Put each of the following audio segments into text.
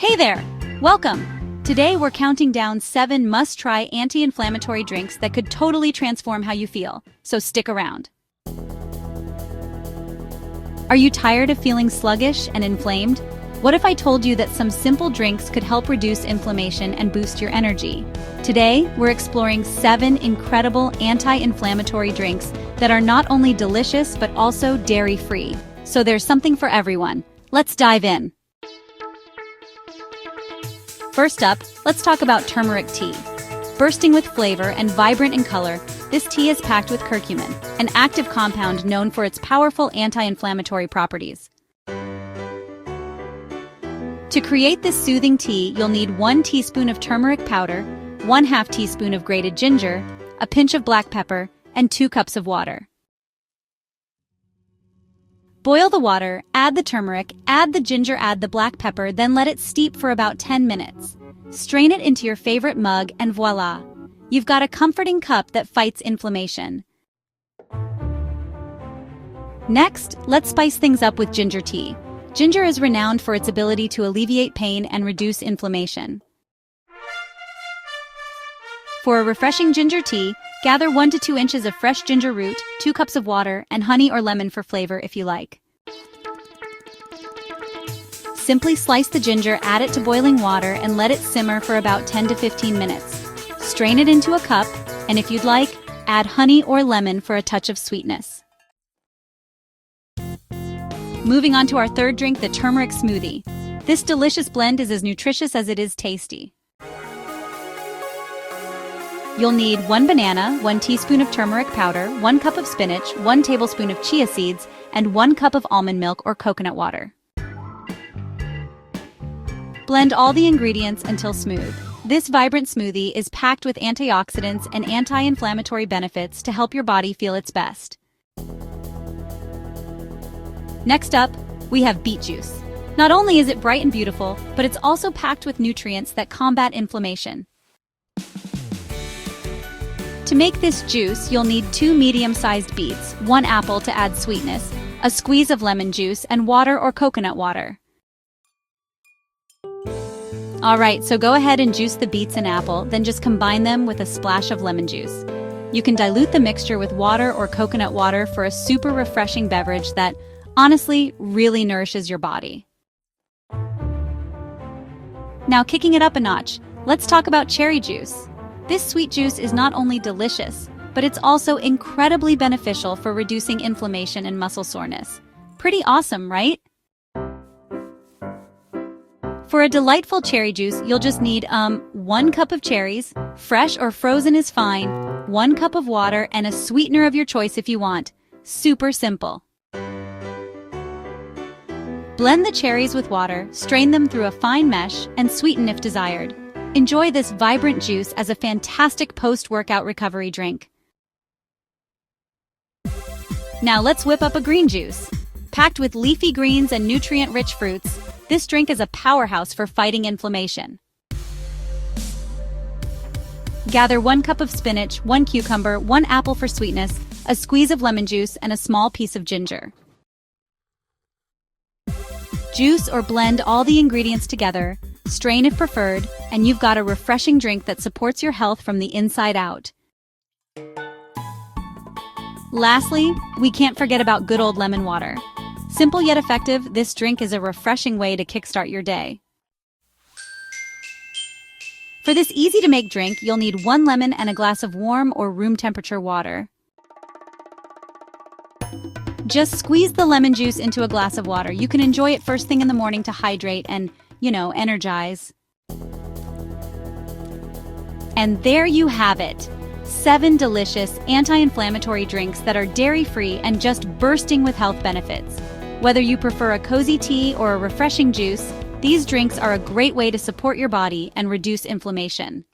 Hey there! Welcome! Today we're counting down 7 must-try anti-inflammatory drinks that could totally transform how you feel, so stick around. Are you tired of feeling sluggish and inflamed? What if I told you that some simple drinks could help reduce inflammation and boost your energy? Today, we're exploring 7 incredible anti-inflammatory drinks that are not only delicious but also dairy-free. So there's something for everyone. Let's dive in. First up, let's talk about turmeric tea. Bursting with flavor and vibrant in color, this tea is packed with curcumin, an active compound known for its powerful anti-inflammatory properties. To create this soothing tea, you'll need 1 teaspoon of turmeric powder, 1/2 teaspoon of grated ginger, a pinch of black pepper, and 2 cups of water. Boil the water, add the turmeric, add the ginger, add the black pepper, then let it steep for about 10 minutes. Strain it into your favorite mug and voila! You've got a comforting cup that fights inflammation. Next, let's spice things up with ginger tea. Ginger is renowned for its ability to alleviate pain and reduce inflammation. For a refreshing ginger tea, gather 1 to 2 inches of fresh ginger root, 2 cups of water, and honey or lemon for flavor if you like. Simply slice the ginger, add it to boiling water, and let it simmer for about 10 to 15 minutes. Strain it into a cup, and if you'd like, add honey or lemon for a touch of sweetness. Moving on to our third drink, the turmeric smoothie. This delicious blend is as nutritious as it is tasty. You'll need 1 banana, 1 teaspoon of turmeric powder, 1 cup of spinach, 1 tablespoon of chia seeds, and 1 cup of almond milk or coconut water. Blend all the ingredients until smooth. This vibrant smoothie is packed with antioxidants and anti-inflammatory benefits to help your body feel its best. Next up, we have beet juice. Not only is it bright and beautiful, but it's also packed with nutrients that combat inflammation. To make this juice, you'll need 2 medium-sized beets, 1 apple to add sweetness, a squeeze of lemon juice, and water or coconut water. Alright, so go ahead and juice the beets and apple, then just combine them with a splash of lemon juice. You can dilute the mixture with water or coconut water for a super refreshing beverage that, honestly, really nourishes your body. Now, kicking it up a notch, let's talk about cherry juice. This sweet juice is not only delicious, but it's also incredibly beneficial for reducing inflammation and muscle soreness. Pretty awesome, right? For a delightful cherry juice, you'll just need 1 cup of cherries, fresh or frozen is fine, 1 cup of water, and a sweetener of your choice if you want. Super simple. Blend the cherries with water, strain them through a fine mesh, and sweeten if desired. Enjoy this vibrant juice as a fantastic post-workout recovery drink. Now let's whip up a green juice. Packed with leafy greens and nutrient-rich fruits, this drink is a powerhouse for fighting inflammation. Gather 1 cup of spinach, 1 cucumber, 1 apple for sweetness, a squeeze of lemon juice, and a small piece of ginger. Juice or blend all the ingredients together, strain if preferred, and you've got a refreshing drink that supports your health from the inside out. Lastly, we can't forget about good old lemon water. Simple yet effective, this drink is a refreshing way to kickstart your day. For this easy-to-make drink, you'll need 1 lemon and a glass of warm or room-temperature water. Just squeeze the lemon juice into a glass of water. You can enjoy it first thing in the morning to hydrate and, energize. And there you have it. 7 delicious anti-inflammatory drinks that are dairy-free and just bursting with health benefits. Whether you prefer a cozy tea or a refreshing juice, these drinks are a great way to support your body and reduce inflammation.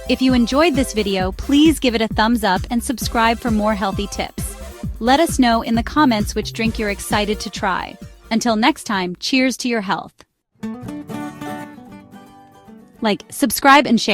If you enjoyed this video, please give it a thumbs up and subscribe for more healthy tips. Let us know in the comments which drink you're excited to try. Until next time, cheers to your health. Subscribe and share.